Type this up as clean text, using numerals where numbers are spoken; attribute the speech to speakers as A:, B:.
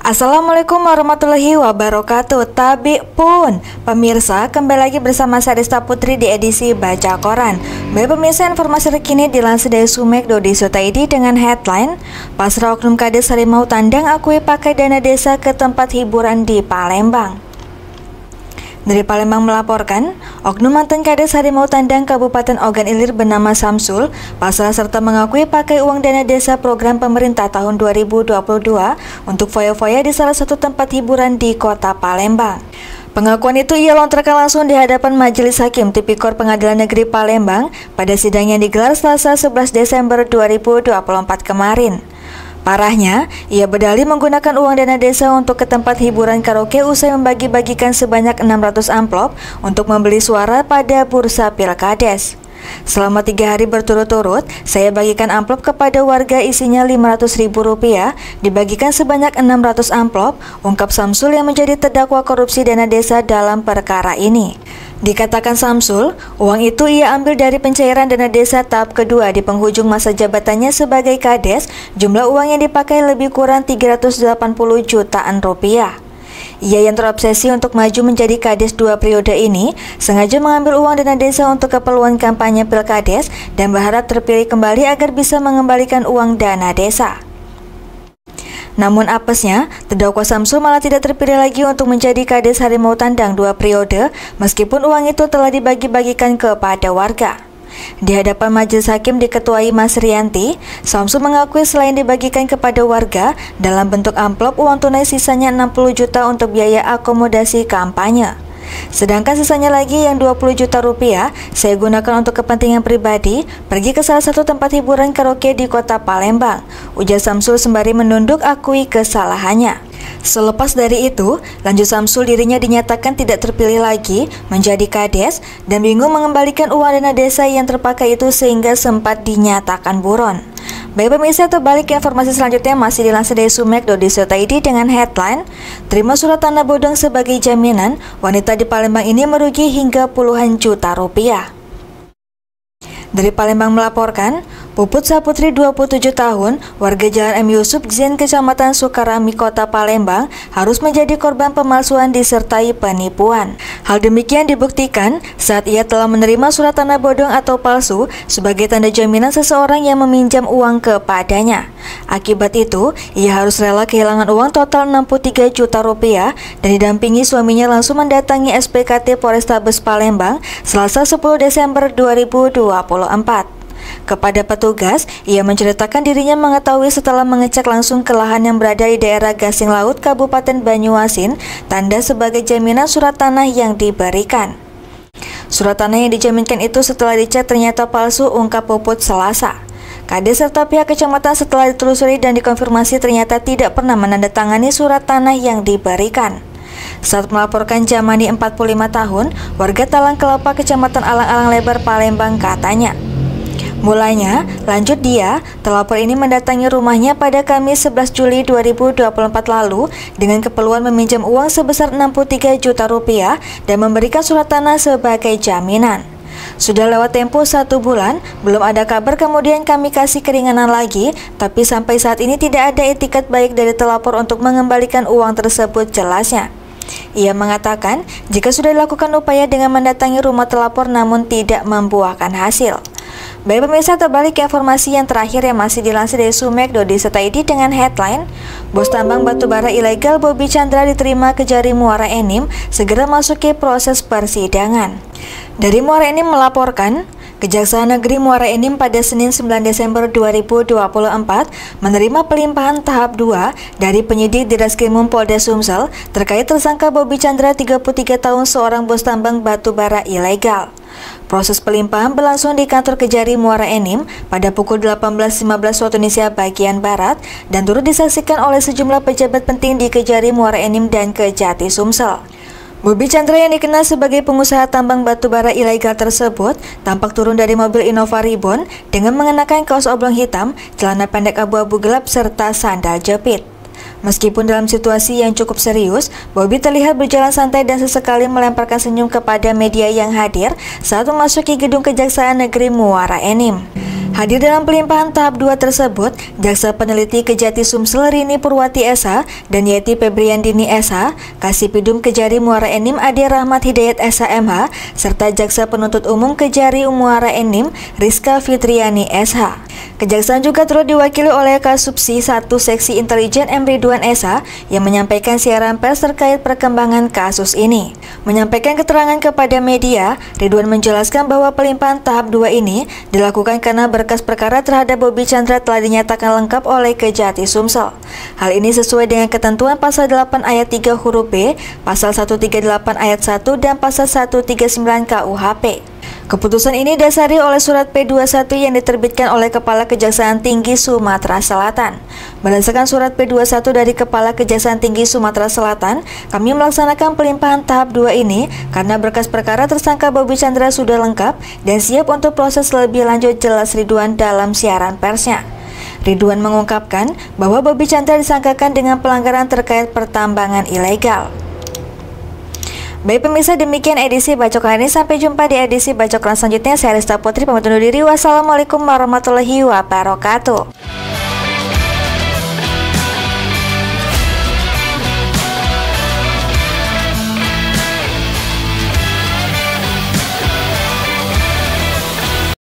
A: Assalamualaikum warahmatullahi wabarakatuh. Tabi pun pemirsa, kembali lagi bersama saya Desta Putri di edisi Baca Koran. Baik pemirsa, informasi terkini dilansir dari sumek.co.id dengan headline Pasrah Oknum Kades Harimau Tandang akui pakai dana desa ke tempat hiburan di Palembang. Dari Palembang melaporkan, oknum mantan Kades Harimau Tandang Kabupaten Ogan Ilir bernama Samsul pasrah serta mengakui pakai uang dana desa program pemerintah tahun 2022 untuk foya-foya di salah satu tempat hiburan di kota Palembang. Pengakuan itu ia lontarkan langsung di hadapan Majelis Hakim Tipikor Pengadilan Negeri Palembang pada sidang yang digelar Selasa 11 Desember 2024 kemarin. Parahnya, ia berdalih menggunakan uang dana desa untuk ke tempat hiburan karaoke usai membagi-bagikan sebanyak 600 amplop untuk membeli suara pada bursa Pilkades. Selama 3 hari berturut-turut, saya bagikan amplop kepada warga isinya Rp500.000, dibagikan sebanyak 600 amplop, ungkap Samsul yang menjadi terdakwa korupsi dana desa dalam perkara ini. Dikatakan Samsul, uang itu ia ambil dari pencairan dana desa tahap kedua di penghujung masa jabatannya sebagai Kades. Jumlah uang yang dipakai lebih kurang 380 jutaan rupiah. Ia yang terobsesi untuk maju menjadi Kades 2 periode ini sengaja mengambil uang dana desa untuk keperluan kampanye Pilkades dan berharap terpilih kembali agar bisa mengembalikan uang dana desa. Namun apesnya, terdakwa Samsul malah tidak terpilih lagi untuk menjadi Kades Harimau Tandang 2 periode meskipun uang itu telah dibagi-bagikan kepada warga. Di hadapan Majelis Hakim diketuai Mas Rianti, Samsul mengakui selain dibagikan kepada warga dalam bentuk amplop, uang tunai sisanya 60 juta untuk biaya akomodasi kampanye. Sedangkan sisanya lagi yang 20 juta rupiah saya gunakan untuk kepentingan pribadi, pergi ke salah satu tempat hiburan karaoke di kota Palembang, ujar Samsul sembari menunduk akui kesalahannya. Selepas dari itu, lanjut Samsul dirinya dinyatakan tidak terpilih lagi menjadi Kades dan bingung mengembalikan uang dana desa yang terpakai itu sehingga sempat dinyatakan buron. Baik pemirsa, terbalik informasi selanjutnya masih dilansir dari sumek.co.id dengan headline Terima surat tanah bodong sebagai jaminan, wanita di Palembang ini merugi hingga puluhan juta rupiah. Dari Palembang melaporkan, Puput Saputri 27 tahun, warga Jalan M. Yusuf Zen, Kecamatan Sukarami, Kota Palembang, harus menjadi korban pemalsuan disertai penipuan. Hal demikian dibuktikan saat ia telah menerima surat tanah bodong atau palsu sebagai tanda jaminan seseorang yang meminjam uang kepadanya. Akibat itu, ia harus rela kehilangan uang total 63 juta rupiah dan didampingi suaminya langsung mendatangi SPKT Polrestabes Palembang Selasa 10 Desember 2024. Kepada petugas, ia menceritakan dirinya mengetahui setelah mengecek langsung ke lahan yang berada di daerah Gasing Laut, Kabupaten Banyuasin, tanda sebagai jaminan surat tanah yang diberikan. Surat tanah yang dijaminkan itu setelah dicek ternyata palsu, ungkap Puput Selasa. Kades serta pihak kecamatan setelah ditelusuri dan dikonfirmasi ternyata tidak pernah menandatangani surat tanah yang diberikan. Saat melaporkan Jamani 45 tahun, warga Talang Kelapa, Kecamatan Alang-Alang Lebar, Palembang, katanya. Mulanya, lanjut dia, terlapor ini mendatangi rumahnya pada Kamis 11 Juli 2024 lalu dengan keperluan meminjam uang sebesar 63 juta rupiah dan memberikan surat tanah sebagai jaminan. Sudah lewat tempo 1 bulan, belum ada kabar, kemudian kami kasih keringanan lagi, tapi sampai saat ini tidak ada itikat baik dari terlapor untuk mengembalikan uang tersebut, jelasnya. Ia mengatakan jika sudah dilakukan upaya dengan mendatangi rumah terlapor namun tidak membuahkan hasil. Baik pemirsa, terbalik ke informasi yang terakhir yang masih dilansir dari sumek.co.id dengan headline Bos tambang batubara ilegal Bobi Chandra diterima Kejari Muara Enim segera masuki proses persidangan. Dari Muara Enim melaporkan, Kejaksaan Negeri Muara Enim pada Senin 9 Desember 2024 menerima pelimpahan tahap 2 dari penyidik Direskrimum Polda Sumsel terkait tersangka Bobi Chandra 33 tahun, seorang bos tambang batubara ilegal. Proses pelimpahan berlangsung di kantor Kejari Muara Enim pada pukul 18.15 waktu Indonesia bagian Barat dan turut disaksikan oleh sejumlah pejabat penting di Kejari Muara Enim dan Kejati Sumsel. Bobi Chandra yang dikenal sebagai pengusaha tambang batubara ilegal tersebut tampak turun dari mobil Innova Ribbon dengan mengenakan kaos oblong hitam, celana pendek abu-abu gelap, serta sandal jepit. Meskipun dalam situasi yang cukup serius, Bobi terlihat berjalan santai dan sesekali melemparkan senyum kepada media yang hadir saat memasuki gedung Kejaksaan Negeri Muara Enim. Hadir dalam pelimpahan tahap 2 tersebut, Jaksa Peneliti Kejati Sumsel Rini Purwati S.H. dan Yeti Febriandini S.H., Kasipidum Kejari Muara Enim Ade Rahmat Hidayat S.H.M.H., serta Jaksa Penuntut Umum Kejari Muara Enim Rizka Fitriani S.H. Kejaksaan juga turut diwakili oleh Kasubsi 1 Seksi Intelijen M. Ridwan S.H. yang menyampaikan siaran pers terkait perkembangan kasus ini. Menyampaikan keterangan kepada media, Ridwan menjelaskan bahwa pelimpahan tahap 2 ini dilakukan karena berkas perkara terhadap Bobi Chandra telah dinyatakan lengkap oleh Kejati Sumsel. Hal ini sesuai dengan ketentuan pasal 8 ayat 3 huruf B, pasal 138 ayat 1 dan pasal 139 KUHP. Keputusan ini didasari oleh surat P21 yang diterbitkan oleh Kepala Kejaksaan Tinggi Sumatera Selatan. Berdasarkan surat P21 dari Kepala Kejaksaan Tinggi Sumatera Selatan, kami melaksanakan pelimpahan tahap 2 ini karena berkas perkara tersangka Bobi Chandra sudah lengkap dan siap untuk proses lebih lanjut, jelas Ridwan dalam siaran persnya. Ridwan mengungkapkan bahwa Bobi Chandra disangkakan dengan pelanggaran terkait pertambangan ilegal. Baik pemirsa, demikian edisi Bacok kali ini. Sampai jumpa di edisi Bacok selanjutnya. Saya Resta Putri pamit undur diri. Wassalamualaikum warahmatullahi wabarakatuh.